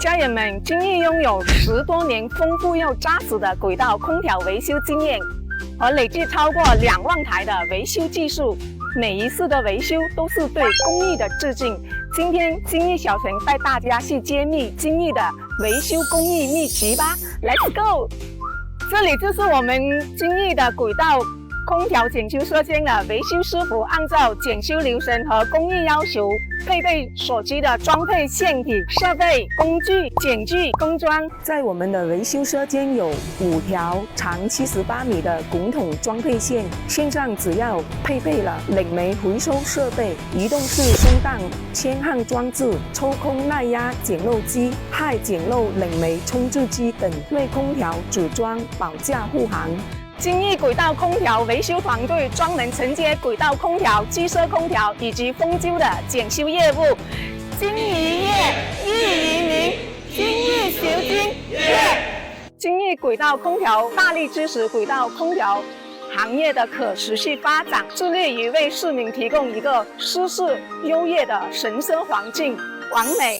家人们，金逸拥有10多年丰富又扎实的轨道空调维修经验，和累计超过2万台的维修技术，每一次的维修都是对工艺的致敬。今天金逸小陈带大家去揭秘金逸的维修工艺秘籍吧 ，Let's go！ 这里就是我们金逸的轨道空调检修车间的维修师傅，按照检修流程和工艺要求，配备所需的装配线体、设备、工具、检具、工装。在我们的维修车间有5条长78米的滚筒装配线，线上只要配备了冷媒回收设备、移动式升档铅焊装置、抽空耐压减漏机、氦减漏冷媒冲制机等，为空调组装保驾护航。金逸轨道空调维修团队专门承接轨道空调、机车空调以及风灸的检修业务。金宜业，益于民，金逸求精业。金逸轨道空调大力支持轨道空调行业的可持续发展，致力于为市民提供一个舒适优越的神圣环境，完美